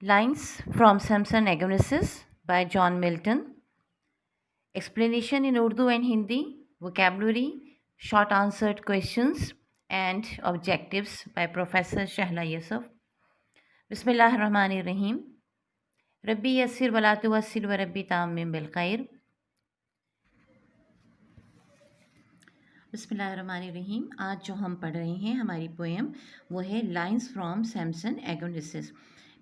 Lines from Samson Agonistes by John Milton. Explanation in Urdu and Hindi, vocabulary, short answered questions, and objectives by Professor Shahla Yusuf. Bismillahirrahmanirrahim. Rabbi yassir wala tuwassir wa Rabbi ta'ammim bil khair. बिस्मिल्लाहिर्रहमानिर्रहीम। आज जो हम पढ़ रहे हैं हमारी poem वो है लाइंस फ्रॉम सैमसन एगोनिसिस।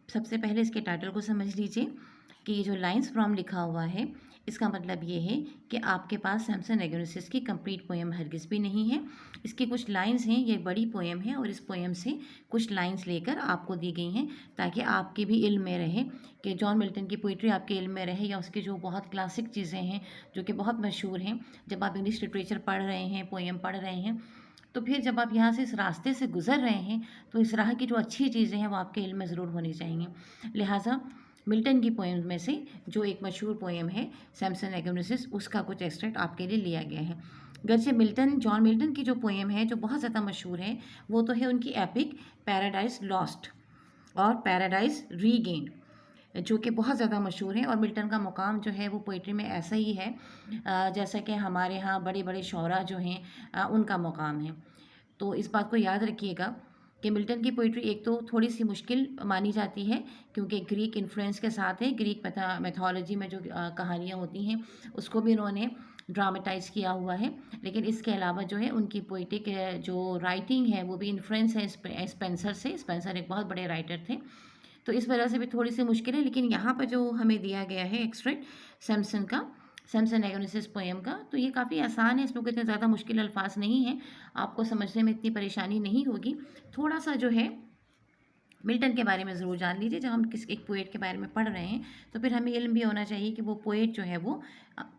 सबसे पहले इसके टाइटल को समझ लीजिए कि ये जो लाइंस फ्रॉम लिखा हुआ है इसका मतलब ये है कि आपके पास सैमसन एगोनिसिस की कंप्लीट पोएम हरगिज़ भी नहीं है। इसकी कुछ लाइंस हैं, ये बड़ी पोएम है और इस पोएम से कुछ लाइंस लेकर आपको दी गई हैं ताकि आपके भी इल्म में रहे कि जॉन मिल्टन की पोइट्री आपके इल्म में रहे या उसकी जो बहुत क्लासिक चीज़ें हैं जो कि बहुत मशहूर हैं। जब आप इंग्लिश लिटरेचर पढ़ रहे हैं, पोएम पढ़ रहे हैं, तो फिर जब आप यहाँ से इस रास्ते से गुज़र रहे हैं तो इस राह की जो अच्छी चीज़ें हैं वो आपके इल्म में ज़रूर होनी चाहिए। लिहाजा मिल्टन की पोएम में से जो एक मशहूर पोएम है सैमसन एगोनिसिस, उसका कुछ एक्सट्रैक्ट आपके लिए लिया गया है। गर्चे जॉन मिल्टन की जो पोएम है जो बहुत ज़्यादा मशहूर है वो तो है उनकी एपिक पैराडाइज लॉस्ट और पैराडाइज रीगेन, जो कि बहुत ज़्यादा मशहूर है। और मिल्टन का मुकाम जो है वो पोइट्री में ऐसा ही है जैसा कि हमारे यहाँ बड़े बड़े शौरा जो हैं उनका मुकाम है। तो इस बात को याद रखिएगा कि मिल्टन की पोइट्री एक तो थोड़ी सी मुश्किल मानी जाती है क्योंकि ग्रीक इन्फ्लुएंस के साथ है। ग्रीक मैथोलॉजी में जो कहानियाँ होती हैं उसको भी इन्होंने ड्रामेटाइज किया हुआ है, लेकिन इसके अलावा जो है उनकी पोइटिक जो राइटिंग है वो भी इन्फ्लुएंस है स्पेंसर से। स्पेंसर एक बहुत बड़े राइटर थे, तो इस वजह से भी थोड़ी सी मुश्किल है। लेकिन यहाँ पर जो हमें दिया गया है एक्सट्रैक्ट सैमसन एगोनिसिस पोएम का, तो ये काफ़ी आसान है, इसमें कोई इतने ज़्यादा मुश्किल अल्फाज नहीं हैं, आपको समझने में इतनी परेशानी नहीं होगी। थोड़ा सा जो है मिल्टन के बारे में ज़रूर जान लीजिए। जब हम किसी एक पोएट के बारे में पढ़ रहे हैं तो फिर हमें इल्म भी होना चाहिए कि वो पोएट जो है वो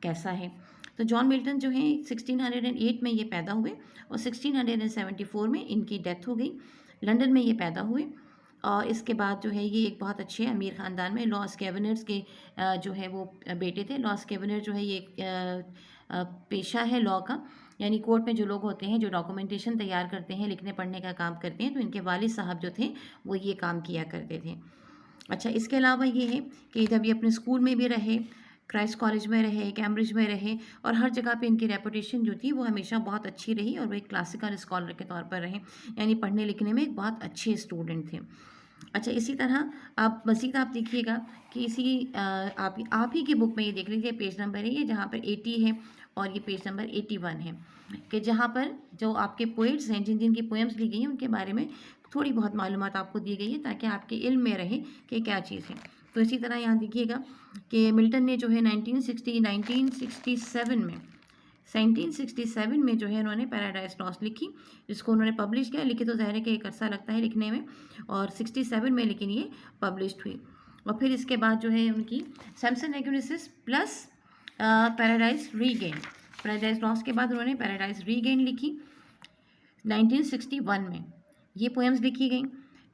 कैसा है। तो जॉन मिल्टन जो है 1608 में ये पैदा हुए और 1674 में इनकी डेथ हो गई। लंदन में ये पैदा हुए और इसके बाद जो है ये एक बहुत अच्छे अमीर ख़ानदान में लॉस कैबिनेट्स के जो है वो बेटे थे। लॉस कैबिनेट जो है ये पेशा है लॉ का, यानी कोर्ट में जो लोग होते हैं जो डॉक्यूमेंटेशन तैयार करते हैं, लिखने पढ़ने का काम करते हैं, तो इनके वालिद साहब जो थे वो ये काम किया करते थे। अच्छा, इसके अलावा ये है कि जब ये अपने स्कूल में भी रहे, क्राइस्ट कॉलेज में रहे, कैम्ब्रिज में रहे और हर जगह पे इनकी रेपुटेशन जो थी वो हमेशा बहुत अच्छी रही और वो एक क्लासिकल स्कॉलर के तौर पर रहे, यानी पढ़ने लिखने में एक बहुत अच्छे स्टूडेंट थे। अच्छा, इसी तरह आप मज़ीद आप देखिएगा कि आप ही की बुक में ये देख लीजिए, पेज नंबर है ये जहाँ पर 80 है और ये पेज नंबर 81 है कि जहाँ पर जो आपके पोइट्स हैं जिन जिन की पोएम्स ली गई हैं उनके बारे में थोड़ी बहुत मालूमात आपको दी गई है ताकि आपके इल्म में रहे कि क्या चीज़ है। तो इसी तरह यहाँ देखिएगा कि मिल्टन ने जो है 1967 में जो है उन्होंने पैराडाइज लॉस्ट लिखी, जिसको उन्होंने पब्लिश किया। लिखी तो ज़ाहिर है कि एक अरसा लगता है लिखने में, और 67 में लेकिन ये पब्लिश्ड हुई। और फिर इसके बाद जो है उनकी Samson Agonistes plus Paradise Regain, Paradise Lost के बाद उन्होंने पैराडाइज रीगेन लिखी 1961 में। ये पोएम्स लिखी गई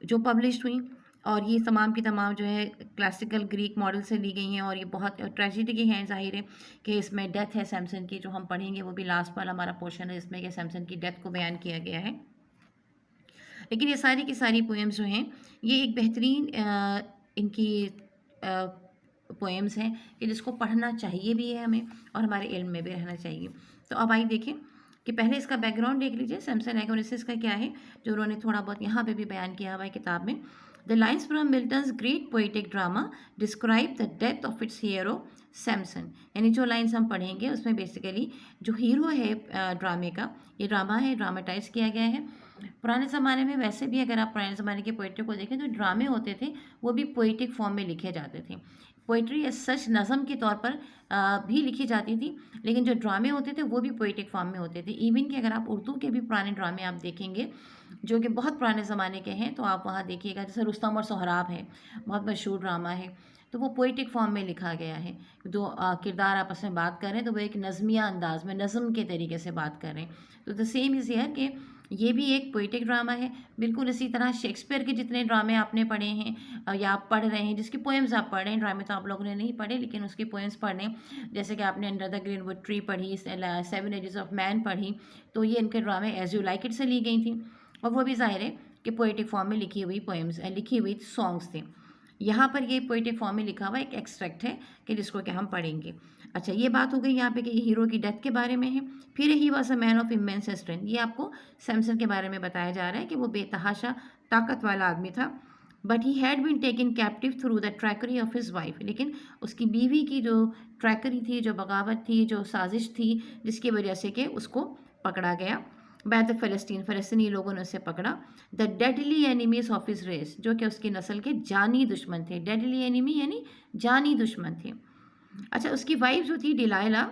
जो पब्लिश्ड हुई और ये तमाम की तमाम जो है क्लासिकल ग्रीक मॉडल से ली गई हैं और ये बहुत ट्रेजिडी की हैं। ज़ाहिर है कि इसमें डेथ है सैमसन की, जो हम पढ़ेंगे वो भी लास्ट वाला हमारा पोर्शन है इसमें कि सैमसन की डेथ को बयान किया गया है। लेकिन ये सारी की सारी पोएम्स जो हैं ये एक बेहतरीन इनकी पोएम्स हैं कि जिसको पढ़ना चाहिए भी है हमें और हमारे इल्म में भी रहना चाहिए। तो अब आइए देखें कि पहले इसका बैकग्राउंड देख लीजिए सैमसन एगोनिसिस का क्या है, जो उन्होंने थोड़ा बहुत यहाँ पे भी बयान किया हुआ है किताब में। The lines from Milton's great poetic drama describe the death of its hero Samson, यानी जो लाइन्स हम पढ़ेंगे उसमें बेसिकली जो हीरो है ड्रामे का, ये ड्रामा है, ड्रामेटाइज किया गया है। पुराने ज़माने में वैसे भी अगर आप पुराने ज़माने की पोइट्री को देखें तो ड्रामे होते थे वो भी पोइटिक फॉर्म में लिखे जाते थे। पोइट्री एज सच नज़म के तौर पर भी लिखी जाती थी, लेकिन जो ड्रामे होते थे वो भी पोइटिक फॉर्म में होते थे। इवन कि अगर आप उर्दू के भी पुराने ड्रामे आप देखेंगे जो कि बहुत पुराने ज़माने के हैं, तो आप वहाँ देखिएगा जैसे रुस्तम और सोहराब है, बहुत मशहूर ड्रामा है, तो वो पोइटिक फॉर्म में लिखा गया है। दो किरदार आपस में बात कर रहे हैं तो वो एक नज़मिया अंदाज में नज़म के तरीके से बात कर रहे हैं। तो द सेम इज़ हियर कि ये भी एक पोइटिक ड्रामा है। बिल्कुल इसी तरह शेक्सपियर के जितने ड्रामे आपने पढ़े हैं या आप पढ़ रहे हैं, जिसकी पोएम्स आप पढ़ रहे हैं, ड्रामे तो आप लोगों ने नहीं पढ़े लेकिन उसकी पोएम्स पढ़ रहे हैं, जैसे कि आपने अंडर द ग्रीनवुड ट्री पढ़ी, 7 एजेस ऑफ मैन पढ़ी, तो ये इनके ड्रामे एज यू लाइक इट से ली गई थी और वो भी ज़ाहिर है कि पोइटिक फॉर्म में लिखी हुई पोएम्स, लिखी हुई सॉन्ग्स थे। यहाँ पर ये पोइटिक फॉर्म में लिखा हुआ एक एक्सट्रैक्ट है कि जिसको कि हम पढ़ेंगे। अच्छा, ये बात हो गई यहाँ पे कि ये हीरो की डेथ के बारे में है। फिर he was a man of immense strength, ये आपको सैमसन के बारे में बताया जा रहा है कि वो बेतहाशा ताकत वाला आदमी था। But he had been taken captive through the treachery of his wife, लेकिन उसकी बीवी की जो ट्रैकरी थी, जो बगावत थी, जो साजिश थी, जिसकी वजह से कि उसको पकड़ा गया बाय द फ़लस्तीनी लोगों ने उसे पकड़ा। The deadly enemies of his race, जो कि उसकी नस्ल के जानी दुश्मन थे। डेडली एनिमी यानी जानी दुश्मन थे। अच्छा, उसकी वाइफ जो थी डिलाइला,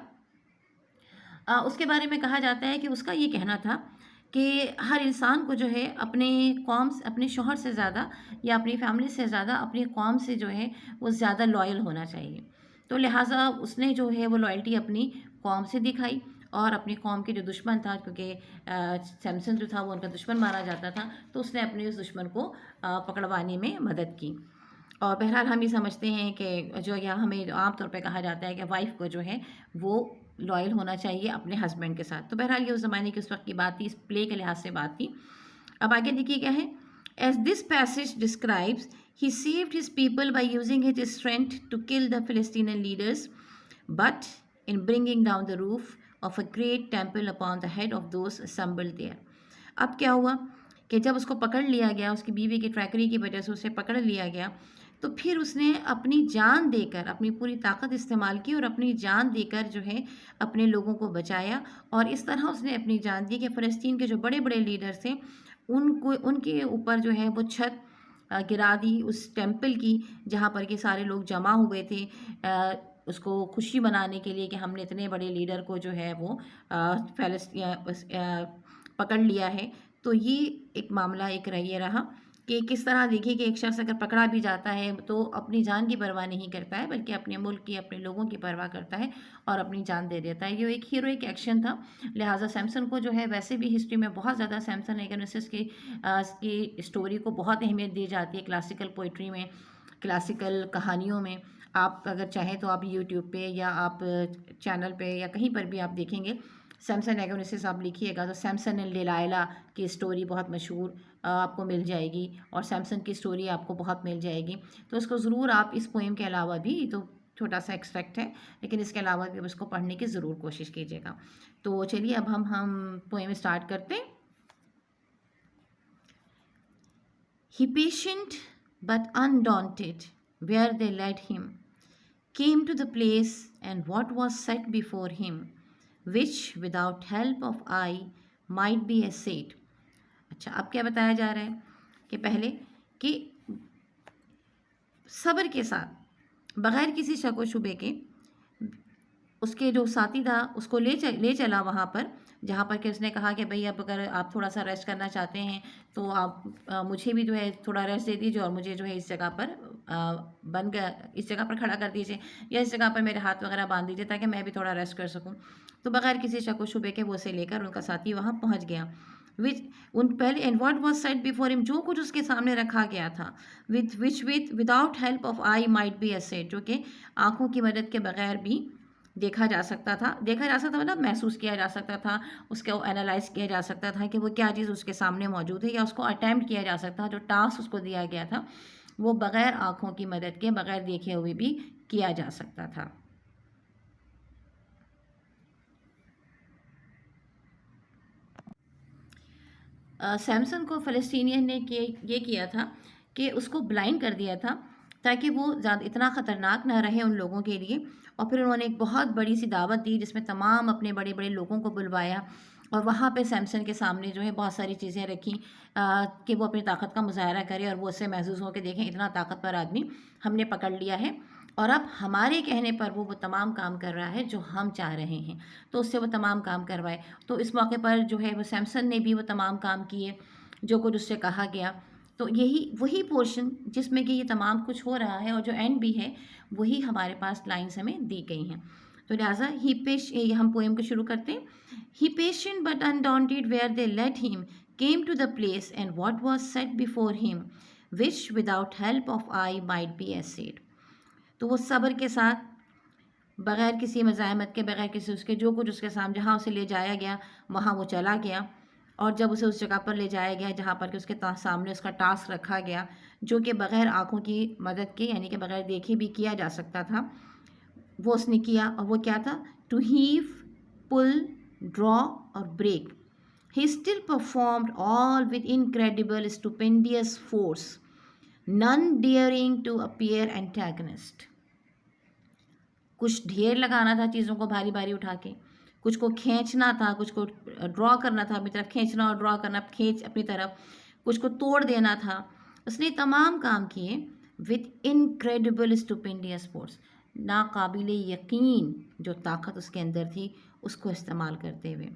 उसके बारे में कहा जाता है कि उसका ये कहना था कि हर इंसान को जो है अपने कौम अपने शौहर से ज़्यादा या अपनी फैमिली से ज़्यादा अपनी कौम से जो है वो ज़्यादा लॉयल होना चाहिए। तो लिहाजा उसने जो है वो लॉयल्टी अपनी कौम से दिखाई और अपनी कौम के जो दुश्मन था, क्योंकि सैमसन जो था वो उनका दुश्मन माना जाता था, तो उसने अपने उस दुश्मन को पकड़वाने में मदद की। और बहरहाल हम ये समझते हैं कि जो यहाँ हमें आमतौर पे कहा जाता है कि वाइफ़ को जो है वो लॉयल होना चाहिए अपने हस्बैंड के साथ। तो बहरहाल ये उस ज़माने की उस वक्त की बात थी, इस प्ले के लिहाज से बात थी। अब आगे देखिए क्या है। As this passage describes, he saved his people by using his strength to kill the Philistine leaders, but in bringing down the roof of a great temple upon the head of those assembled there. अब क्या हुआ कि जब उसको पकड़ लिया गया, उसकी बीवी की ट्रैकरी की वजह से उसे पकड़ लिया गया, तो फिर उसने अपनी जान देकर, अपनी पूरी ताकत इस्तेमाल की और अपनी जान देकर जो है अपने लोगों को बचाया। और इस तरह उसने अपनी जान दी कि फ़लस्तीन के जो बड़े बड़े लीडर्स थे उनको, उनके ऊपर जो है वो छत गिरा दी उस टेम्पल की, जहाँ पर कि सारे लोग जमा हुए थे उसको खुशी मनाने के लिए कि हमने इतने बड़े लीडर को जो है वो पकड़ लिया है। तो ये एक मामला एक ये रहा कि किस तरह देखिए कि एक शख्स अगर पकड़ा भी जाता है तो अपनी जान की परवाह नहीं करता है, बल्कि अपने मुल्क की, अपने लोगों की परवाह करता है और अपनी जान दे देता है। ये एक हीरोइक एक्शन था। लिहाजा सैमसन को जो है वैसे भी हिस्ट्री में बहुत ज़्यादा सैमसन एगोनिसिस की स्टोरी को बहुत अहमियत दी जाती है क्लासिकल पोइट्री में, क्लासिकल कहानियों में। आप अगर चाहें तो आप यूट्यूब पे या आप चैनल पे या कहीं पर भी आप देखेंगे सैमसन एगोनिसिस आप लिखिएगा तो सैमसन एंड डिलाइला की स्टोरी बहुत मशहूर आपको मिल जाएगी और सैमसन की स्टोरी आपको बहुत मिल जाएगी। तो इसको ज़रूर आप इस पोएम के अलावा भी, तो छोटा सा एक्सट्रैक्ट है लेकिन इसके अलावा भी उसको पढ़ने की ज़रूर कोशिश कीजिएगा। तो चलिए अब हम पोएम स्टार्ट करते हैं। He patient but undaunted where they led him, came to the place and what was set before him, which without help of eye might be essayed। अच्छा, अब क्या बताया जा रहा है कि पहले कि सब्र के साथ बग़ैर किसी शक व शुबे के उसके जो साथी था उसको ले चला वहाँ पर, जहाँ पर कि उसने कहा कि भई अब अगर आप थोड़ा सा रेस्ट करना चाहते हैं तो आप मुझे भी जो है थोड़ा रेस्ट दे दीजिए और मुझे जो है इस जगह पर इस जगह पर खड़ा कर दीजिए या इस जगह पर मेरे हाथ वगैरह बांध दीजिए ताकि मैं भी थोड़ा रेस्ट कर सकूँ। तो बगैर किसी शक व शुबे के वो उसे लेकर उनका साथी वहाँ पहुँच गया। विच उन पहले and what was set before him, जो कुछ उसके सामने रखा गया था, without help of eye might be asset, जो कि आँखों की मदद के बगैर भी देखा जा सकता था। देखा जा सकता मतलब महसूस किया जा सकता था, उसको एनालाइज़ किया जा सकता था कि वो क्या चीज़ उसके सामने मौजूद है, या उसको अटेम्प्ट किया जा सकता था, जो टास्क उसको दिया गया था वो बग़ैर आँखों की मदद के, बग़ैर देखे हुए भी किया जा सकता था। सैमसन को फ़लस्तीनियन ने ये किया था कि उसको ब्लाइंड कर दिया था ताकि वो ज़्यादा इतना ख़तरनाक ना रहे उन लोगों के लिए। और फिर उन्होंने एक बहुत बड़ी सी दावत दी जिसमें तमाम अपने बड़े बड़े लोगों को बुलवाया और वहाँ पे सैमसन के सामने जो है बहुत सारी चीज़ें रखी कि वो अपनी ताकत का मुज़ाहरा करे और वो उससे महसूस हो के देखें इतना ताकतवर आदमी हमने पकड़ लिया है और अब हमारे कहने पर वो तमाम काम कर रहा है जो हम चाह रहे हैं, तो उससे वो तमाम काम करवाए। तो इस मौके पर जो है वो सैमसन ने भी वो तमाम काम किए जो कुछ उससे कहा गया। तो यही वही पोर्शन जिसमें कि ये तमाम कुछ हो रहा है और जो एंड भी है वही हमारे पास लाइन्स हमें दी गई हैं। तो लिहाजा हम पोएम को शुरू करते हैं। He patient but undaunted where they led him, came to the place and what was set before him, which without help of eye might be assayed. तो वो सब्र के साथ, बग़ैर किसी मज़ाहमत के, बग़ैर किसी उसके, जो कुछ उसके सामने जहाँ उसे ले जाया गया वहाँ वो चला गया। और जब उसे उस जगह पर ले जाया गया जहाँ पर कि उसके सामने उसका टास्क रखा गया, जो कि बग़ैर आँखों की मदद के यानी कि बग़ैर देखे भी किया जा सकता था, वो उसने किया। और वो क्या था? टू हीव, पुल, ड्रॉ और break. He still performed all with incredible, stupendous force, none daring to appear antagonist. कुछ ढेर लगाना था चीज़ों को भारी भारी उठा के, कुछ को खींचना था, कुछ को ड्रॉ करना था अपनी तरफ, खींचना और ड्रॉ करना, खींच अपनी तरफ, कुछ को तोड़ देना था। उसने तमाम काम किए विथ इनक्रेडिबल स्टुपेंडियस फोर्स, नाकाबिले यकीन जो ताकत उसके अंदर थी उसको इस्तेमाल करते हुए।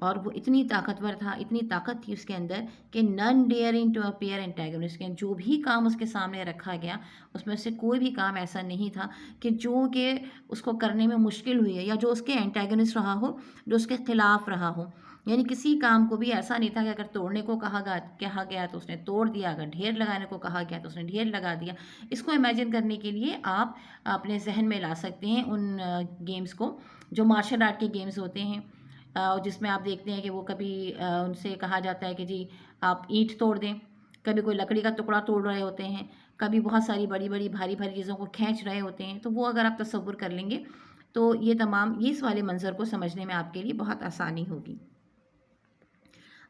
और वो इतनी ताकतवर था, इतनी ताकत थी उसके अंदर कि none daring to appear antagonist, जो भी काम उसके सामने रखा गया उसमें से कोई भी काम ऐसा नहीं था कि जो कि उसको करने में मुश्किल हुई है या जो उसके एंटेगनिस्ट रहा हो, जो उसके खिलाफ रहा हो। यानी किसी काम को भी ऐसा नहीं था कि अगर तोड़ने को कहा गया तो उसने तोड़ दिया, अगर ढेर लगाने को कहा गया तो उसने ढेर लगा दिया। इसको इमेजिन करने के लिए आप अपने जहन में ला सकते हैं उन गेम्स को जो मार्शल आर्ट के गेम्स होते हैं, जिसमें आप देखते हैं कि वो कभी उनसे कहा जाता है कि जी आप ईंट तोड़ दें, कभी कोई लकड़ी का टुकड़ा तोड़ रहे होते हैं, कभी बहुत सारी बड़ी बड़ी भारी भारी चीज़ों को खींच रहे होते हैं। तो वो अगर आप तसव्वुर कर लेंगे तो ये तमाम इस वाले मंज़र को समझने में आपके लिए बहुत आसानी होगी।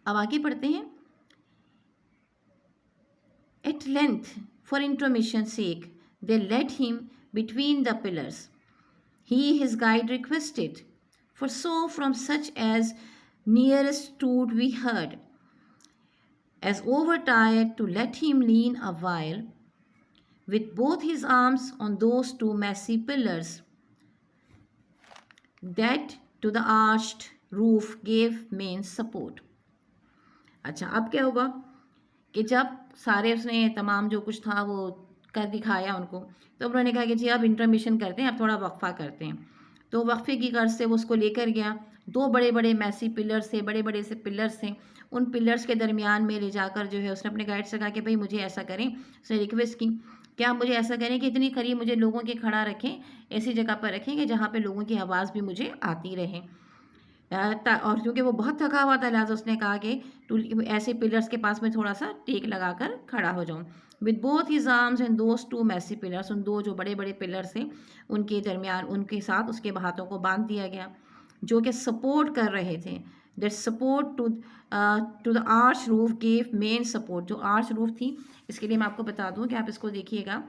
अब आगे पढ़ते हैं। At length, for intermission's sake, they led him between the pillars. He his guide requested, for so from such as nearest stood we heard, as overtired to let him lean a while, with both his arms on those two massive pillars, that to the arched roof gave main support. अच्छा, अब क्या होगा कि जब सारे उसने तमाम जो कुछ था वो कर दिखाया उनको, तो उन्होंने कहा कि जी अब इंटरमिशन करते हैं, अब थोड़ा वक्फा करते हैं। तो वक्फे की गर्ज से वो उसको लेकर गया। दो बड़े बड़े मैसी पिलर्स थे, बड़े बड़े से पिलर्स थे। उन पिलर्स के दरमियान में ले जाकर जो है उसने अपने गाइड से कहा कि भाई मुझे ऐसा करें, उसने रिक्वेस्ट की कि आप मुझे ऐसा करें कि इतनी करीब मुझे लोगों के खड़ा रखें, ऐसी जगह पर रखें कि जहाँ पे लोगों की आवाज़ भी मुझे आती रहे। और क्योंकि वो बहुत थका हुआ था लिहाजा उसने कहा कि ऐसे पिलर्स के पास में थोड़ा सा टेक लगाकर खड़ा हो जाऊं। With both his arms and those two massy pillars, उन दो जो बड़े बड़े पिलर्स थे उनके दरमियान उनके साथ उसके हाथों को बांध दिया गया, जो कि सपोर्ट कर रहे थे। That support to the arch roof gave main support. जो आर्च रूफ थी, इसके लिए मैं आपको बता दूं कि आप इसको देखिएगा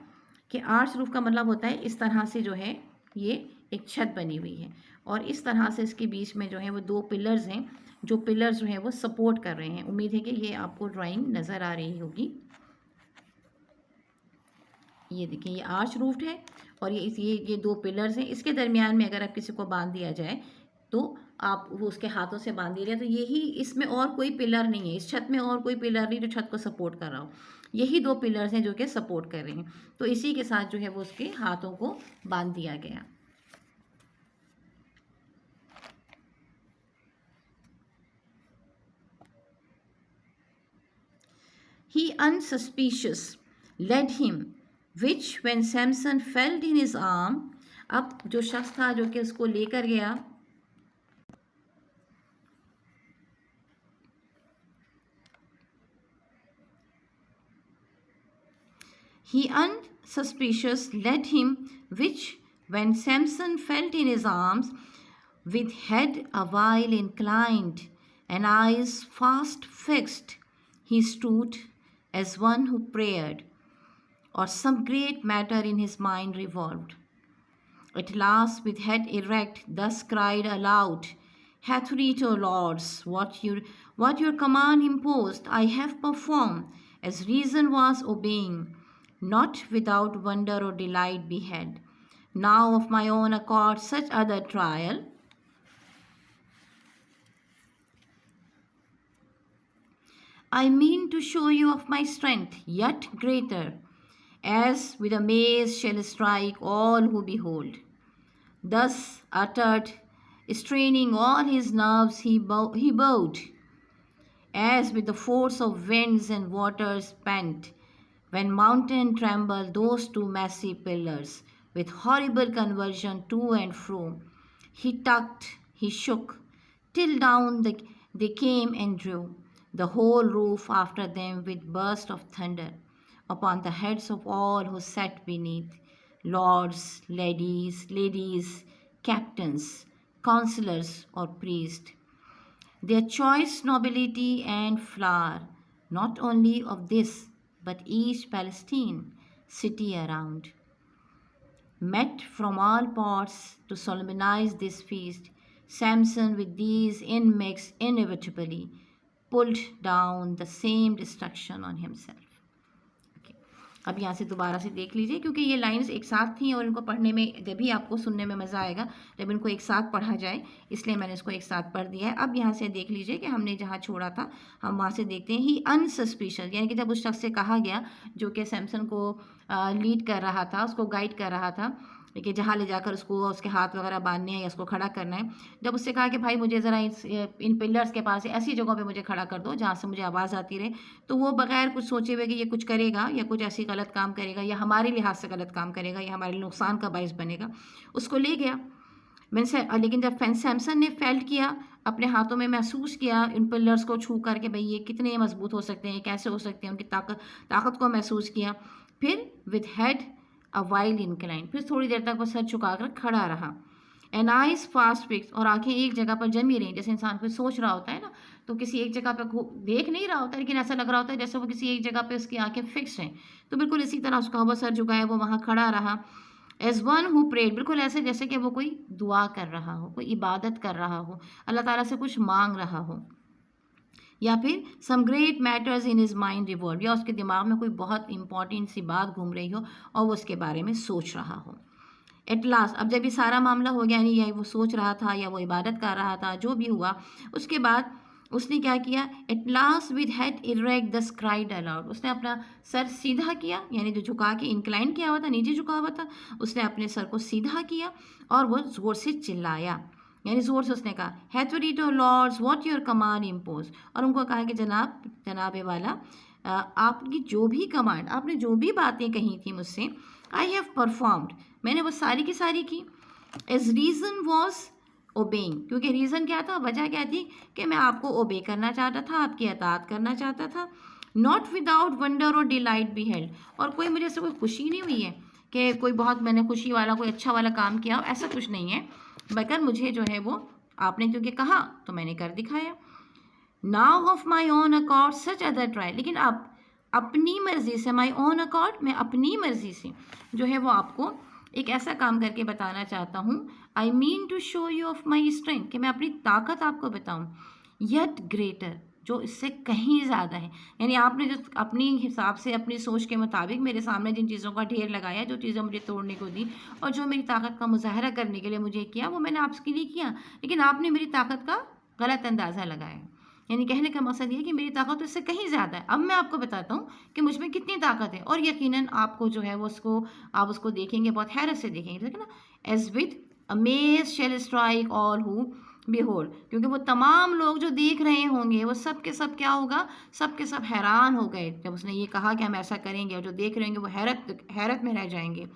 कि आर्च रूफ का मतलब होता है इस तरह से जो है ये एक छत बनी हुई है और इस तरह से इसके बीच में जो है वो दो पिलर्स हैं, जो पिलर्स जो हैं वो सपोर्ट कर रहे हैं। उम्मीद है कि ये आपको ड्राइंग नज़र आ रही होगी। ये देखिए ये आर्च रूफ है और ये दो पिलर्स हैं। इसके दरमियान में अगर आप किसी को बांध दिया जाए तो आप वो उसके हाथों से बांध दिए तो यही, इसमें और कोई पिलर नहीं है, इस छत में और कोई पिलर नहीं जो छत को सपोर्ट कर रहा हो। यही दो पिलर्स हैं जो कि सपोर्ट कर रहे हैं। तो इसी के साथ जो है वो उसके हाथों को बांध दिया गया। He unsuspicious led him, which when Samson felt in his arm, अब जो शख्स था जो कि उसको लेकर गया, he unsuspicious led him, which when Samson felt in his arms, with head a while inclined and eyes fast fixed, he stood as one who prayed, or some great matter in his mind revolved. At last, with head erect, thus cried aloud, hath reached, O lords, what your command imposed, I have performed, as reason was obeying, not without wonder or delight beheld. Now of my own accord such other trial, I mean to show you of my strength, yet greater, as with a mace shall strike all who behold. Thus uttered, straining all his nerves, he bowed, as with the force of winds and waters pent, when mountain trembled those two massive pillars, with horrible convulsion to and fro. He tugged, he shook, till down they came and drew the whole roof after them with burst of thunder. upon the heads of all who sat beneath, lords, ladies, captains, counselors, or priests, their choice nobility and flower, not only of this but each Palestine city around, met from all parts to solemnize this feast. Samson with these inmates inevitably pulled down the same destruction on himself. अब यहाँ से दोबारा से देख लीजिए, क्योंकि ये lines एक साथ थी और इनको पढ़ने में जब भी आपको सुनने में मज़ा आएगा जब इनको एक साथ पढ़ा जाए, इसलिए मैंने इसको एक साथ पढ़ दिया है। अब यहाँ से देख लीजिए कि हमने जहाँ छोड़ा था हम वहाँ से देखते हैं। ही अनसस्पिशियस, यानी कि जब उस शख्स से कहा गया जो कि सैमसन को लीड कर रहा था, उसको गाइड कर रहा था कि जहाँ ले जाकर उसको उसके हाथ वगैरह बांधने हैं या उसको खड़ा करना है, जब उससे कहा कि भाई मुझे ज़रा इन पिलर्स के पास ऐसी जगहों पे मुझे खड़ा कर दो जहाँ से मुझे आवाज़ आती रहे, तो वो बगैर कुछ सोचे हुए कि ये कुछ करेगा या कुछ ऐसी गलत काम करेगा या हमारे लिहाज से गलत काम करेगा या हमारे नुकसान का बायस बनेगा, उसको ले गया। लेकिन जब सैमसन ने फेल्ट किया, अपने हाथों में महसूस किया इन पिलर्स को छू कर के भाई ये कितने मजबूत हो सकते हैं, कैसे हो सकते हैं, उनकी ताकत को महसूस किया, फिर with head a wild incline, फिर थोड़ी देर तक वो सर झुकाकर खड़ा रहा। एन आइज फास्ट फिक्स, और आंखें एक जगह पर जमी रहीं। जैसे इंसान कोई सोच रहा होता है ना, तो किसी एक जगह पर देख नहीं रहा होता, लेकिन ऐसा लग रहा होता है जैसे वो किसी एक जगह पे उसकी आंखें फिक्स हैं। तो बिल्कुल इसी तरह उसका वो सर झुकाया, वो वहाँ खड़ा रहा। एज वन हु प्रेड, बिल्कुल ऐसे जैसे कि वो कोई दुआ कर रहा हो, कोई इबादत कर रहा हो, अल्लाह ताला से कुछ मांग रहा हो, या फिर some great matters in his mind revolve, या उसके दिमाग में कोई बहुत इंपॉर्टेंट सी बात घूम रही हो और वो उसके बारे में सोच रहा हो। एट लास्ट, अब जब ये सारा मामला हो गया, यानी या वो सोच रहा था या वो इबादत कर रहा था, जो भी हुआ, उसके बाद उसने क्या किया, at last with head erect the cried allowed, उसने अपना सर सीधा किया, यानी जो झुका के इंक्लाइन किया हुआ था, नीचे झुका हुआ था, उसने अपने सर को सीधा किया और वो जोर से चिल्लाया, यानी ज़ोर से उसने कहा, hitherto lords what your command impose, और उनको कहा कि जनाब वाला, आपकी जो भी कमांड, आपने जो भी बातें कही थी मुझसे, आई हैव परफॉर्म्ड, मैंने वो सारी की सारी की। एज रीज़न वॉज ओबेइंग, क्योंकि रीज़न क्या था, वजह क्या थी कि मैं आपको ओबे करना चाहता था, आपकी अतात करना चाहता था। नॉट विदाउट वंडर और डिलाइट बी हेल्ड, और कोई मुझे से कोई खुशी नहीं हुई है कि कोई बहुत मैंने खुशी वाला कोई अच्छा वाला काम किया, ऐसा कुछ नहीं है, मगर मुझे जो है वो आपने क्योंकि कहा तो मैंने कर दिखाया। Now of my own accord such other try, लेकिन अब अपनी मर्ज़ी से, माई ओन अकॉर्ड, मैं अपनी मर्ज़ी से जो है वो आपको एक ऐसा काम करके बताना चाहता हूँ। I mean to show you of my strength, कि मैं अपनी ताकत आपको बताऊँ। येट ग्रेटर, जो इससे कहीं ज़्यादा है, यानी आपने जो अपनी हिसाब से अपनी सोच के मुताबिक मेरे सामने जिन चीज़ों का ढेर लगाया, जो चीज़ें मुझे तोड़ने को दी और जो मेरी ताकत का मुजाहरा करने के लिए मुझे किया, वो मैंने आपके लिए किया, लेकिन आपने मेरी ताकत का गलत अंदाज़ा लगाया। यानी कहने का मकसद ये है कि मेरी ताकत तो इससे कहीं ज़्यादा है। अब मैं आपको बताता हूँ कि मुझ में कितनी ताकत है, और यकीनन आपको जो है वो आप उसको देखेंगे, बहुत हैरत से देखेंगे, ठीक है ना। As with amaze shall strike all who behold, क्योंकि वो तमाम लोग जो देख रहे होंगे वो सब के सब क्या होगा, सब के सब हैरान हो गए जब उसने ये कहा कि हम ऐसा करेंगे, और जो देख रहे होंगे वो हैरत में रह जाएंगे।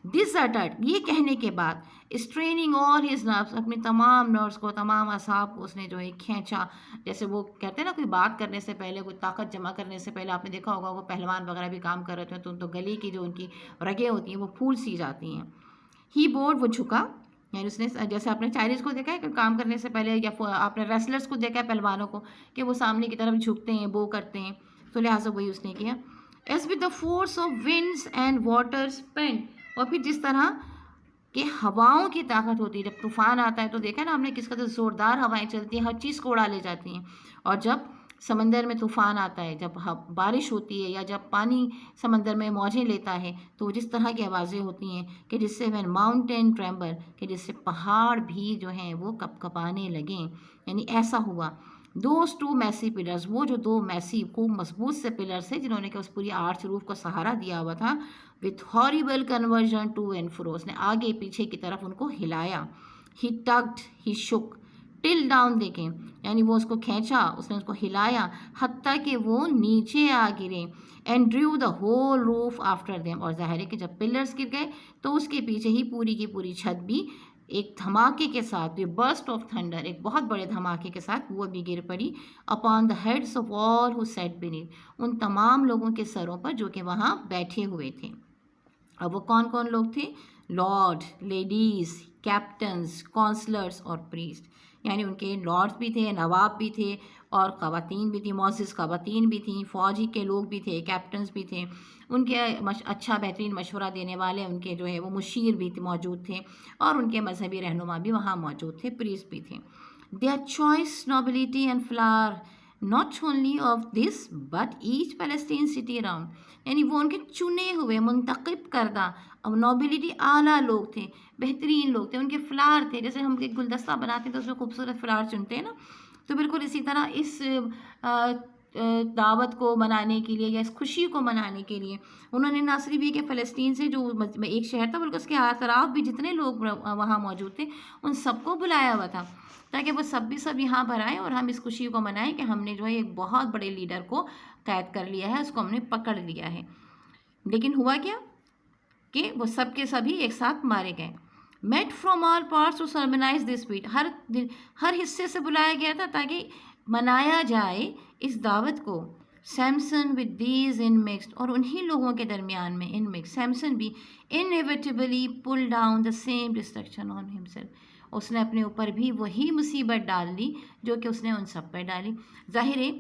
दिस अटर्ड, ये कहने के बाद, स्ट्रेनिंग ऑल हिज नर्व्स, अपने तमाम नर्व्स को, तमाम असाब को उसने जो है खींचा। जैसे वो कहते हैं ना, कोई बात करने से पहले, कोई ताकत जमा करने से पहले, आपने देखा होगा वो पहलवान वगैरह भी काम कर रहे थे तो गले की जो उनकी रगें होती हैं वो फूल सी जाती हैं। ही बोर्ड, वो झुका, यानी उसने जैसे आपने चाइनीज़ को देखा है कि काम करने से पहले, या आपने रेसलर्स को देखा है पहलवानों को कि वो सामने की तरफ झुकते हैं, बो करते हैं, तो लिहाजा वही उसने किया। As with the force of winds and waters pent, और फिर जिस तरह कि हवाओं की ताकत होती है, जब तूफ़ान आता है तो देखा ना हमने किस कदर ज़ोरदार हवाएं चलती हैं, हर चीज़ को उड़ा ले जाती हैं, और जब समंदर में तूफ़ान आता है, जब बारिश होती है या जब पानी समंदर में मौजें लेता है, तो जिस तरह की आवाज़ें होती हैं कि जिससे वैन माउंटेन ट्रेम्बल, कि जिससे पहाड़ भी जो हैं वो कँपकँपाने लगें, यानी ऐसा हुआ। दोज टू मैसी पिलर्स, वो जो दो मैसी खूब मजबूत से पिलर्स है जिन्होंने कि उस पूरी आर्च रूफ को सहारा दिया हुआ था, with horrible convulsion to and fro, उसने आगे पीछे की तरफ उनको हिलाया। He tugged, he shook, till down, देखें, यानी वो उसको खींचा, उसने उसको हिलाया, हत्ता कि वो नीचे आ गिरे। And drew the whole roof after them, और ज़ाहिर है कि जब पिलर्स गिर गए तो उसके पीछे ही पूरी की पूरी छत भी एक धमाके के साथ, ये बर्स्ट ऑफ थंडर, एक बहुत बड़े धमाके के साथ वो भी गिर पड़ी upon the heads of all who set beneath, उन तमाम लोगों के सरों पर जो कि वहाँ बैठे हुए थे। अब वो कौन कौन लोग थे? लॉर्ड, लेडीज़, कैप्टन्स, काउंसलर्स और प्रीस्ट, यानी उनके लॉर्ड्स भी थे, नवाब भी थे और ख़वातीन भी थी, मौसिस ख़वातीन भी थी, फ़ौजी के लोग भी थे, कैप्टन्स भी थे, उनके अच्छा बेहतरीन मशवरा देने वाले उनके जो है वो मुशीर भी मौजूद थे और उनके मजहबी रहनुमा भी वहाँ मौजूद थे, प्रीस्ट भी थे। There choice nobility and flower not only of this but each Palestine city around, यानी वो उनके चुने हुए मुंतखब करदा, अब नोबिलिटी आला लोग थे, बेहतरीन लोग थे, उनके फ्लावर थे, जैसे हम एक गुलदस्ता बनाते हैं तो उसमें खूबसूरत फ्लावर चुनते हैं ना, तो बिल्कुल इसी तरह इस दावत को मनाने के लिए या इस खुशी को मनाने के लिए उन्होंने ना सिर्फ ये कि फ़लस्तीन से जो एक शहर था बल्कि उसके अतराफ़ भी जितने लोग वहाँ मौजूद थे उन सबको बुलाया हुआ था, ताकि वो सब यहाँ पर आएँ और हम इस खुशी को मनाएं कि हमने जो है एक बहुत बड़े लीडर को कैद कर लिया है, उसको हमने पकड़ लिया है। लेकिन हुआ क्या कि वो सब के सभी एक साथ मारे गए। Met from all parts to solemnize this feast, हर हिस्से से बुलाया गया था ताकि मनाया जाए इस दावत को। Samson with these in mixed, और उन्हीं लोगों के दरमियान में इन मिक्स सैमसन भी inevitably pull down the same destruction on himself, उसने अपने ऊपर भी वही मुसीबत डाल ली जो कि उसने उन सब पर डाली। जाहिर है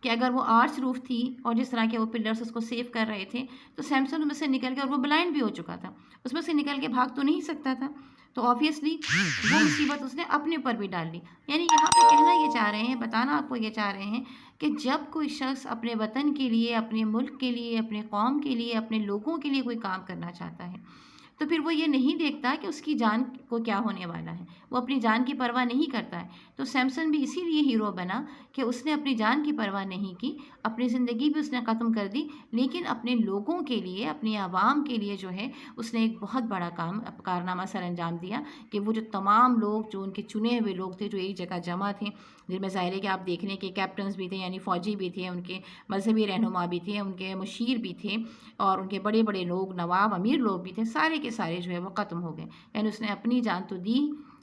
कि अगर वो आर्च रूफ थी और जिस तरह के वो पिलर्स उसको सेव कर रहे थे तो सैमसन उसमें से निकल के, और वो ब्लाइंड भी हो चुका था, उसमें से निकल के भाग तो नहीं सकता था, तो ऑब्वियसली वो मुसीबत उसने अपने ऊपर भी डाल ली। यानी यहाँ पे कहना ये चाह रहे हैं, बताना आपको ये चाह रहे हैं कि जब कोई शख्स अपने वतन के लिए, अपने मुल्क के लिए, अपने कौम के लिए, अपने लोगों के लिए कोई काम करना चाहता है तो फिर वो ये नहीं देखता कि उसकी जान को क्या होने वाला है, वो अपनी जान की परवाह नहीं करता है। तो सैमसन भी इसीलिए हीरो बना कि उसने अपनी जान की परवाह नहीं की, अपनी ज़िंदगी भी उसने ख़त्म कर दी, लेकिन अपने लोगों के लिए, अपनी आवाम के लिए जो है उसने एक बहुत बड़ा कारनामा सर अंजाम दिया कि वो जो तमाम लोग, जो उनके चुने हुए लोग थे, जो एक जगह जमा थे, जिनमें ज़ाहिर है कि आप देख रहे हैं कि कैप्टन्स भी थे, यानी फ़ौजी भी थे, उनके मजहबी रहनुमा भी थे, उनके मुशीर भी थे और उनके बड़े बड़े लोग, नवाब, अमीर लोग भी थे, सारे के सारे जो है वो ख़त्म हो गए। यानी उसने अपनी जान तो दी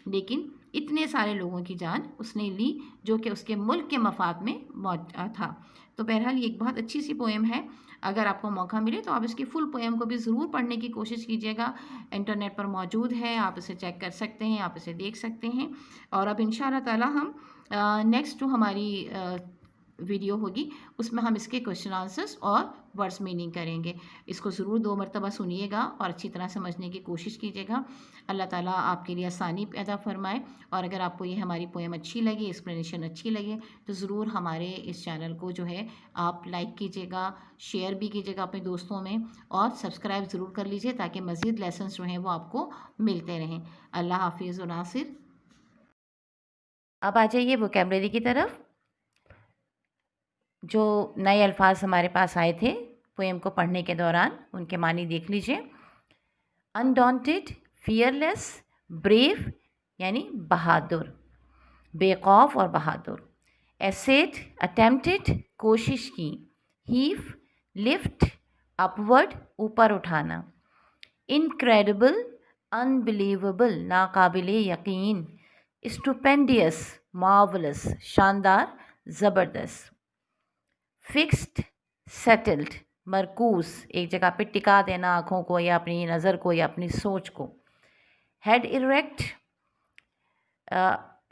लेकिन इतने सारे लोगों की जान उसने ली जो कि उसके मुल्क के मफाद में था। तो बहरहाल ये एक बहुत अच्छी सी पोएम है, अगर आपको मौका मिले तो आप इसकी फुल पोएम को भी ज़रूर पढ़ने की कोशिश कीजिएगा। इंटरनेट पर मौजूद है, आप इसे चेक कर सकते हैं, आप इसे देख सकते हैं। और अब इंशाअल्लाह ताला हम नेक्स्ट जो हमारी वीडियो होगी उसमें हम इसके क्वेश्चन आंसर्स और वर्ड्स मीनिंग करेंगे। इसको ज़रूर 2 मरतबा सुनिएगा और अच्छी तरह समझने की कोशिश कीजिएगा। अल्लाह ताला आपके लिए आसानी पैदा फरमाए। और अगर आपको ये हमारी पोएम अच्छी लगी, एक्सप्लेनेशन अच्छी लगे तो ज़रूर हमारे इस चैनल को जो है आप लाइक कीजिएगा, शेयर भी कीजिएगा अपने दोस्तों में और सब्सक्राइब ज़रूर कर लीजिए ताकि मज़ीद लेसन्स जो हैं वो आपको मिलते रहें। अल्लाह हाफिज़ व नासिर। अब आ जाइए वोकैबलरी की तरफ। जो नए अल्फाज हमारे पास आए थे पोएम को पढ़ने के दौरान, उनके मानी देख लीजिए। अनडॉन्टेड, फियरलेस, ब्रेव यानी बहादुर, बेखौफ और बहादुर। एसेड, अटेम्प्टेड, कोशिश की। हीव, लिफ्ट, अपवर्ड, ऊपर उठाना। इनक्रेडिबल, अनबिलीवेबल, नाकाबिले यकीन। स्टुपेंडियस, मार्वलस, शानदार, ज़बरदस्त। फिक्स्ड, सेटल्ड, मरकूज, एक जगह पे टिका देना आँखों को या अपनी नज़र को या अपनी सोच को। हेड इरेक्ट,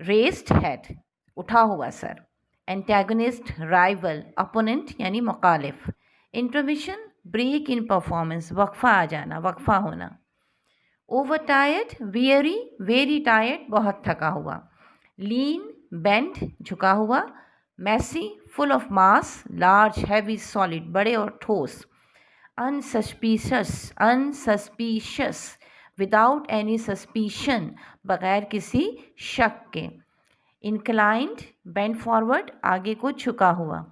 रेस्ड हेड, उठा हुआ सर। एंटेगनिस्ट, राइवल, अपोनेंट यानी मुखालिफ। इंटरमिशन, ब्रेक इन परफॉर्मेंस, वक्फा आ जाना, वक्फा होना। Over tired, weary, very tired, बहुत थका हुआ। लीन, बेंड, झुका हुआ। Massy, full of mass, large, heavy, solid, बड़े और ठोस। Unsuspicious, unsuspicious, without any suspicion, बग़ैर किसी शक के। इंक्लाइंड, बेंड फॉरवर्ड, आगे को झुका हुआ।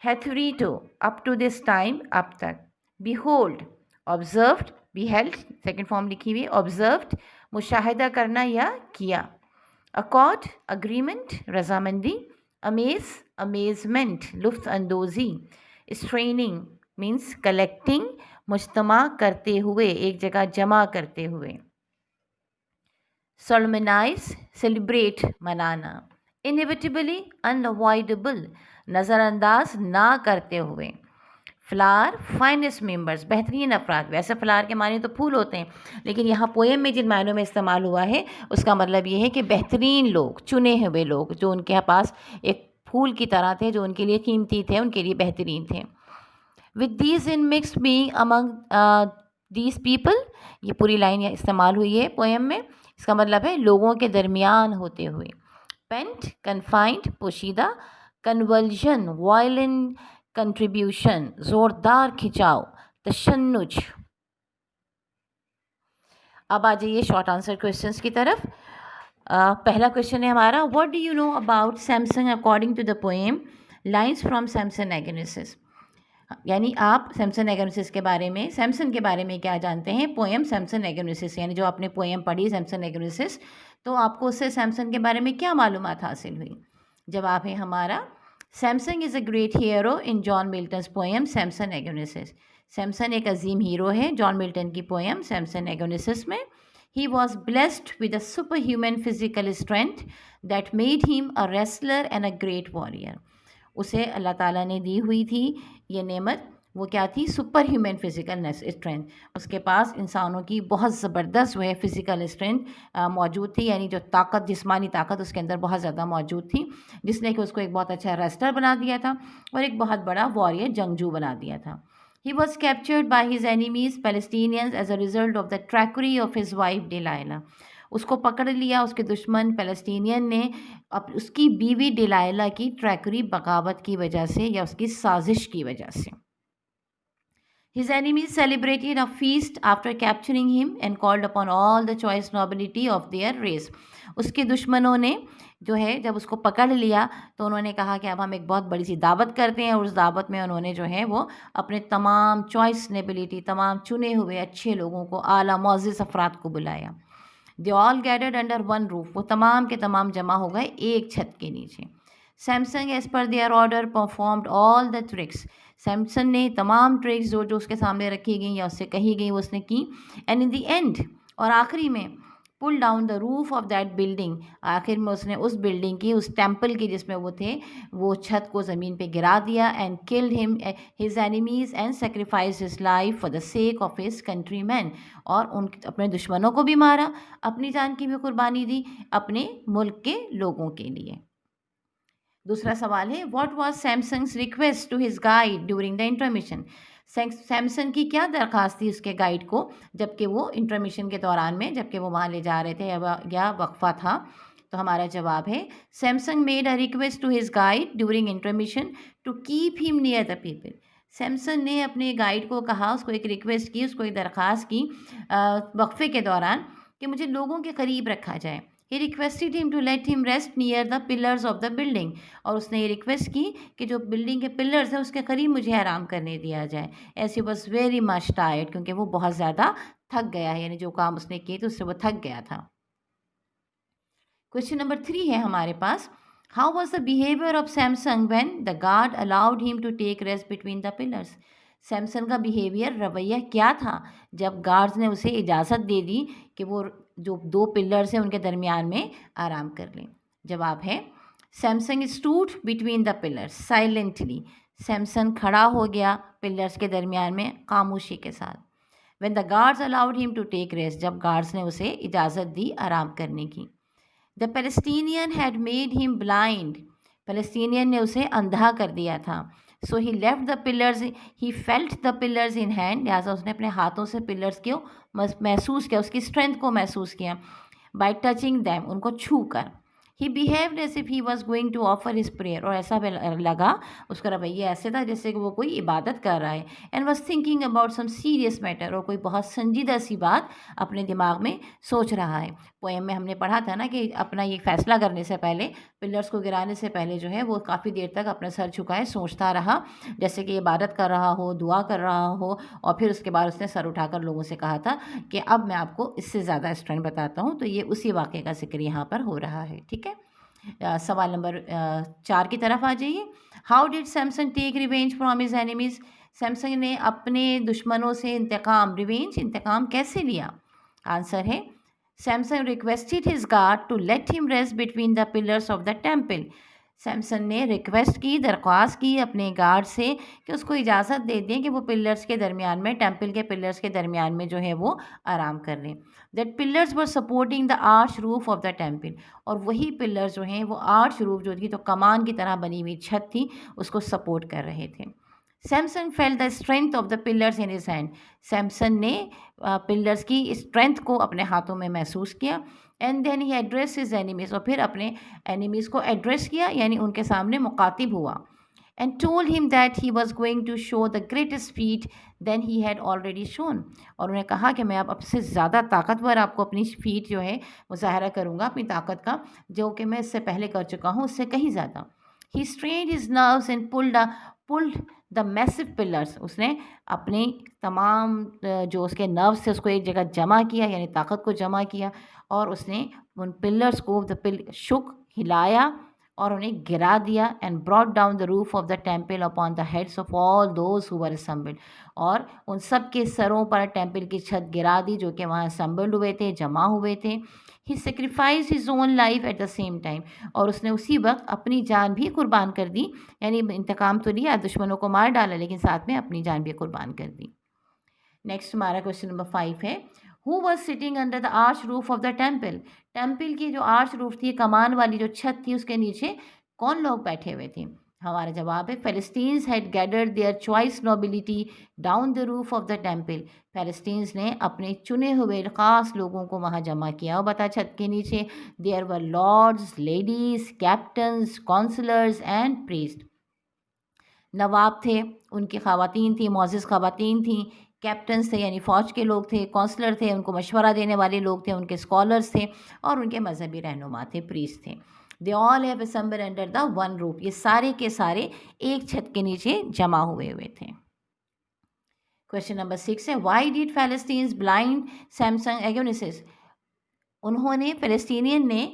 हैथरीटो, अप टू दिस टाइम, अब तक। Behold, observed, beheld, second form लिखी हुई, ऑब्जर्व्ड, मुशाहिदा करना या किया। अकॉर्ड, अग्रीमेंट, रजामंदी। अमेज, अमेजमेंट, लुत्फ़ अंदोज़ी। स्ट्रेनिंग मीन्स कलेक्टिंग, मुज्तमा करते हुए, एक जगह जमा करते हुए। सोलमनाइज, सेलिब्रेट, मनाना, इनएविटेबली, अनअवॉइडेबल, नज़रअंदाज ना करते हुए, फ्लावर, फाइनेस्ट मेंबर्स, बेहतरीन अफराद। वैसे फ्लावर के माने तो फूल होते हैं, लेकिन यहाँ पोएम में जिन मायनों में इस्तेमाल हुआ है उसका मतलब ये है कि बेहतरीन लोग, चुने हुए लोग जो उनके पास एक फूल की तरह थे, जो उनके लिए कीमती थे, उनके लिए बेहतरीन थे। With these in mix being among these people, ये पूरी लाइन यहाँ इस्तेमाल हुई है पोएम में। इसका मतलब है लोगों के दरमियान होते हुए। पेंट, कन्फाइंड, पोशीदा, कन्वल्जन, वायलेंट कंट्रीब्यूशन, जोरदार खिंचाव, तशन्नुज। अब आ जाइए शॉर्ट आंसर क्वेश्चंस की तरफ। पहला क्वेश्चन है हमारा, what do you know about Samson according to the poem lines from Samson Agonistes. यानी आप सैमसन एगोनिसिस के बारे में, सैमसन के बारे में क्या जानते हैं पोएम सैमसन एगोनिसिस, यानी जो आपने पोएम पढ़ी सैमसन एगोनिसिस, तो आपको उससे सैमसन के बारे में क्या मालूमात हासिल हुई। जवाब है हमारा, Samson is a great hero in John Milton's poem Samson Agonistes. Samson एक अजीम हीरो है जॉन मिल्टन की पोएम सैमसन एगोनिसिस में। He was blessed with a superhuman physical strength that made him a wrestler and a great warrior. उसे अल्लाह ताला ने दी हुई थी ये नेमत, वो क्या थी, सुपर ह्यूमन फिजिकल स्ट्रेंथ। उसके पास इंसानों की बहुत ज़बरदस्त वह फिज़िकल स्ट्रेंथ मौजूद थी, यानी जो ताकत, जिस्मानी ताकत उसके अंदर बहुत ज़्यादा मौजूद थी, जिसने कि उसको एक बहुत अच्छा रेस्लर बना दिया था और एक बहुत बड़ा वॉरियर, जंगजू बना दिया था। He was captured by his enemies Palestinians as a result of the trickery of his wife Delilah. उसको पकड़ लिया उसके दुश्मन पैलेस्टीनियन ने उसकी बीवी डिलाइला की ट्रैकरी, बगावत की वजह से या उसकी साजिश की वजह से। His enemies celebrated a feast after capturing him and called upon all the choice nobility of their race. उसके दुश्मनों ने जो है जब उसको पकड़ लिया तो उन्होंने कहा कि अब हम एक बहुत बड़ी सी दावत करते हैं, और उस दावत में उन्होंने जो है वो अपने तमाम चॉइस नेबिलिटी, तमाम चुने हुए अच्छे लोगों को, आला मुअज़्ज़ज़ अफराद को बुलाया। They all gathered under one roof, वो तमाम के तमाम जमा हो गए एक छत के नीचे। Samson as per their order performed all the tricks, Samson ने तमाम ट्रिक्स जो जो उसके सामने रखी गई या उससे कही गई वो उसने की। एंड इन द एंड, और आखिरी में, pull down the roof of that building, आखिर में उसने उस बिल्डिंग की, उस टेम्पल की जिसमें वो थे, वो छत को ज़मीन पे गिरा दिया। And killed him his enemies and sacrifice his life for the sake of his country man, और उन अपने दुश्मनों को भी मारा, अपनी जान की भी कुर्बानी दी अपने मुल्क के लोगों के लिए। दूसरा सवाल है, what was Samson's request to his guide during the intermission. Samson की क्या दरख्वास्त थी उसके गाइड को जबकि वो इंटरमिशन के दौरान में, जबकि वो वहाँ ले जा रहे थे या वक्फा था। तो हमारा जवाब है, Samson made a request to his guide during intermission to keep him near the people. Samson ने अपने गाइड को कहा, उसको एक रिक्वेस्ट की, उसको एक दरख्वास्त की वक्फे के दौरान कि मुझे लोगों के करीब रखा जाए। He requested him to let him rest near the pillars of the building, और उसने ये रिक्वेस्ट की कि जो बिल्डिंग के पिलर्स हैं उसके करीब मुझे आराम करने दिया जाए। As he was very much tired, क्योंकि वो बहुत ज़्यादा थक गया है, यानी जो काम उसने किए थे उससे वो थक गया था। क्वेश्चन नंबर 3 है हमारे पास, how was the behaviour of Samson when the guard allowed him to take rest between the pillars. Samson का बिहेवियर, रवैया क्या था जब गार्ड्स ने उसे इजाज़त दे दी कि वो जो 2 पिलर्स हैं उनके दरमियान में आराम कर लें। जवाब है, Samsung stood between the pillars silently, Samson खड़ा हो गया पिलर्स के दरमियान में खामोशी के साथ। When the guards allowed him to take rest, जब गार्ड्स ने उसे इजाज़त दी आराम करने की। The Palestinian had made him blind, Palestinian ने उसे अंधा कर दिया था। So he left the pillars, he felt the pillars in hand, लिहाजा उसने अपने हाथों से पिलर्स को महसूस किया, उसकी स्ट्रेंथ को महसूस किया। बाई टचिंग दैम, उनको छू कर। He behaved as if he was going to offer his prayer, और ऐसा लगा, उसका रवैया ऐसे था जैसे कि वो कोई इबादत कर रहा है। And was thinking about some serious matter, और कोई बहुत संजीदा सी बात अपने दिमाग में सोच रहा है। पोएम में हमने पढ़ा था ना कि अपना ये फैसला करने से पहले, पिलर्स को गिराने से पहले जो है वो काफ़ी देर तक अपना सर झुकाए सोचता रहा, जैसे कि इबादत कर रहा हो, दुआ कर रहा हो, और फिर उसके बाद उसने सर उठाकर लोगों से कहा था कि अब मैं आपको इससे ज़्यादा स्ट्रेंथ बताता हूँ। तो ये उसी वाक़े का जिक्र यहाँ पर हो रहा है। ठीक है, सवाल नंबर 4 की तरफ आ जाइए। How did Samson take revenge from his enemies, Samson ने अपने दुश्मनों से इंतकाम, रिवेंज, इंतकाम कैसे लिया। आंसर है, Samson requested his guard to let him rest between the pillars of the temple. Samson ने रिक्वेस्ट की, दरख्वास्त की अपने गार्ड से कि उसको इजाज़त दे दें कि वो पिलर्स के दरमियान में, टेम्पल के पिलर्स के दरमियान में जो है वो आराम कर लें. That pillars were supporting the arch roof of the temple. और वही पिलर्स जो हैं वो आर्च रूफ जो थी, तो कमान की तरह बनी हुई छत थी, उसको सपोर्ट कर रहे थे. Samson fail the strength of the pillars in his hand. Samson ने पिलर्स की स्ट्रेंथ को अपने हाथों में महसूस किया. And then he address his enemies. और फिर अपने एनिमीज़ को एड्रेस किया, यानी उनके सामने मुखातिब हुआ. And told him that he was going to show the greatest feat than he had already shown. और उन्हें कहा कि मैं अब से ज़्यादा ताकतवर आपको अपनी फीट जो है मुजाहरा करूँगा, अपनी ताकत का, जो कि मैं इससे पहले कर चुका हूँ, उससे कहीं ज़्यादा. He strained his nerves and pulled the massive pillars. उसने अपने तमाम जो उसके नर्व्स थे उसको एक जगह जमा किया, यानी ताकत को जमा किया, और उसने उन पिलर्स को शुक, हिलाया और उन्हें गिरा दिया. And brought down the roof of the temple upon the heads of all those who were assembled. और उन सब के सरों पर टेम्पल की छत गिरा दी जो कि वहाँ असेंबल्ड हुए थे, जमा हुए थे. He sacrifice his own life at the same time. और उसने उसी वक्त अपनी जान भी कुर्बान कर दी, यानी इंतकाम तो लिया, दुश्मनों को मार डाला, लेकिन साथ में अपनी जान भी कुर्बान कर दी. नेक्स्ट हमारा क्वेश्चन नंबर 5 है, who was sitting under the arch roof of the temple. Temple की जो आर्च रूफ थी, कमान वाली जो छत थी, उसके नीचे कौन लोग बैठे हुए थे. हमारा जवाब है, Philistines had gathered their choice nobility down the roof of the temple. Philistines ने अपने चुने हुए खास लोगों को वहाँ जमा किया. और बता, छत के नीचे there were lords, ladies, captains, counsellors and priest. नवाब थे, उनकी ख़वातीन थी, मोअज़्ज़ज़ ख़वातीन थी, कैप्टन्स थे यानी फ़ौज के लोग थे, काउंसलर थे, उनको मशवरा देने वाले लोग थे, उनके स्कॉलर्स थे, और उनके मजहबी रहनुमा थे, प्रीस्ट थे. They all have assembled under the one roof. ये सारे के सारे एक छत के नीचे जमा हुए थे. क्वेश्चन नंबर 6 है, वाई डिड फ़लस्तीन्स ब्लाइंड सैमसन एगोनिसिस. उन्होंने, फ़लस्तीनियन ने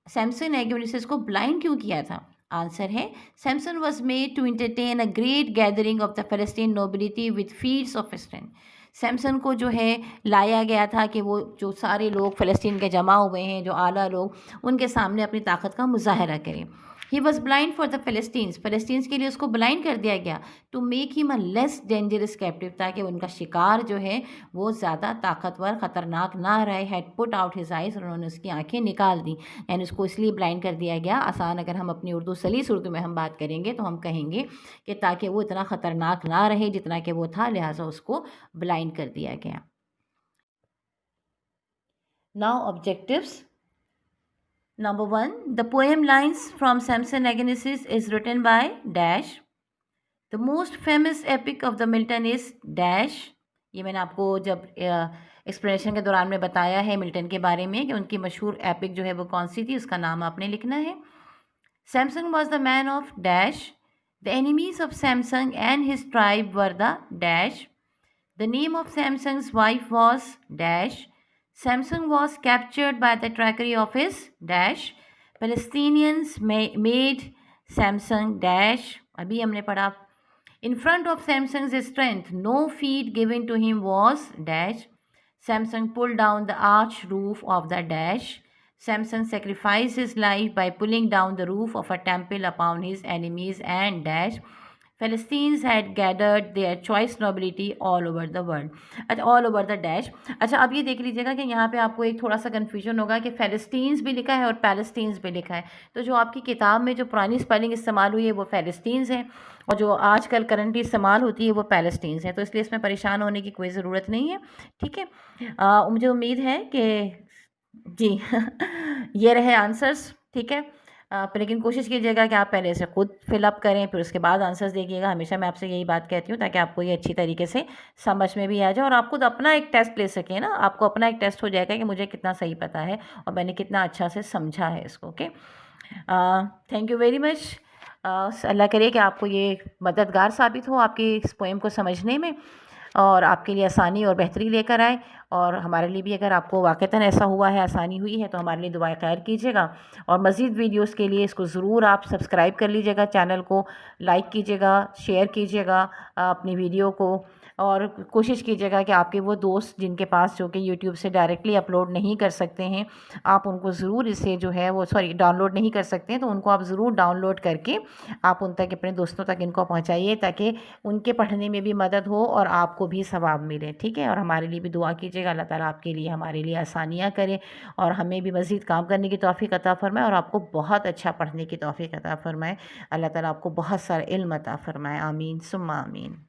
सैमसन एगोनिसिस को ब्लाइंड क्यों किया था. आंसर है, Samson was made to entertain a great gathering of the Philistine nobility with feats of strength. Samson को जो है लाया गया था कि वो जो सारे लोग फ़लस्तीन के जमा हुए हैं, जो आला लोग, उनके सामने अपनी ताकत का मुजाहरा करें. He was blind for the Philistines. Philistines के लिए उसको ब्लाइंड कर दिया गया to make him a less dangerous captive, ताकि उनका शिकार जो है वो ज़्यादा ताकतवर, ख़तरनाक ना रहे. Had put out his eyes. उन्होंने उसकी आंखें निकाल दी, यानी उसको इसलिए ब्लाइंड कर दिया गया. आसान अगर हम अपनी उर्दू सलीस उर्दू में हम बात करेंगे तो हम कहेंगे कि ताकि वो इतना ख़तरनाक ना रहे जितना कि वो था, लिहाजा उसको ब्लाइंड कर दिया गया. Now objectives. Number 1, the poem Lines from Samson Agonistes is written by dash. The most famous epic of the Milton is dash. ये मैंने आपको जब एक्सप्लेनेशन के दौरान में बताया है मिल्टन के बारे में कि उनकी मशहूर एपिक जो है वो कौन सी थी, उसका नाम आपने लिखना है. Samson was the man of dash. The enemies of Samson and his tribe were the dash. The name of Samson's wife was dash. Samson was captured by the trickery of his dash. Palestinians made Samson dash. अभी हमने पढ़ा. In front of Samson's strength, no feat given to him was dash. Samson pulled down the arch roof of the dash. Samson sacrificed his life by pulling down the roof of a temple upon his enemies and dash. Philistines had gathered their choice nobility all over the world. अच्छा, all over the dash. अच्छा, अब ये देख लीजिएगा कि यहाँ पे आपको एक थोड़ा सा कन्फ्यूजन होगा कि फ़लस्तीन्स भी लिखा है और पैलेस्टीन्स भी लिखा है. तो जो आपकी किताब में जो पुरानी स्पेलिंग इस्तेमाल हुई है वो फ़लस्तीन्स है, और जो आजकल करंटली इस्तेमाल होती है वो पैलेस्टीन्स है. तो इसलिए इसमें परेशान होने की कोई ज़रूरत नहीं है. ठीक है, मुझे उम्मीद है कि जी ये रहे आंसर्स. ठीक है, लेकिन कोशिश कीजिएगा कि आप पहले इसे खुद फिलअप करें, फिर उसके बाद आंसर्स देखिएगा. हमेशा मैं आपसे यही बात कहती हूँ ताकि आपको ये अच्छी तरीके से समझ में भी आ जाए और आप खुद अपना एक टेस्ट ले सकें ना. आपको अपना एक टेस्ट हो जाएगा कि मुझे कितना सही पता है और मैंने कितना अच्छा से समझा है इसको. Okay, thank you very much. अल्लाह करे कि आपको ये मददगार साबित हो आपकी इस पोएम को समझने में, और आपके लिए आसानी और बेहतरी लेकर आए. और हमारे लिए भी अगर आपको वाक़तन ऐसा हुआ है, आसानी हुई है, तो हमारे लिए दुआए खैर कीजिएगा. और मज़ीद वीडियोस के लिए इसको ज़रूर आप सब्सक्राइब कर लीजिएगा, चैनल को लाइक कीजिएगा, शेयर कीजिएगा अपनी वीडियो को. और कोशिश कीजिएगा कि आपके वो दोस्त जिनके पास जो कि यूट्यूब से डायरेक्टली अपलोड नहीं कर सकते हैं, आप उनको ज़रूर इसे जो है वो डाउनलोड नहीं कर सकते हैं, तो उनको आप ज़रूर डाउनलोड करके आप उन तक, अपने दोस्तों तक इनको पहुँचाइए, ताकि उनके पढ़ने में भी मदद हो और आपको भी सवाब मिले। ठीक है? और हमारे लिए भी दुआ कीजिएगा, अल्लाह ताला आपके लिए, हमारे लिए आसानियाँ करे और हमें भी मज़ीद काम करने की तौफ़ीक अता फ़रमाए और आपको बहुत अच्छा पढ़ने की तौफ़ीक अता फ़रमाए। अल्लाह ताला आपको बहुत सारा इल्म अता फ़रमाए। आमीन सुम्मा आमीन।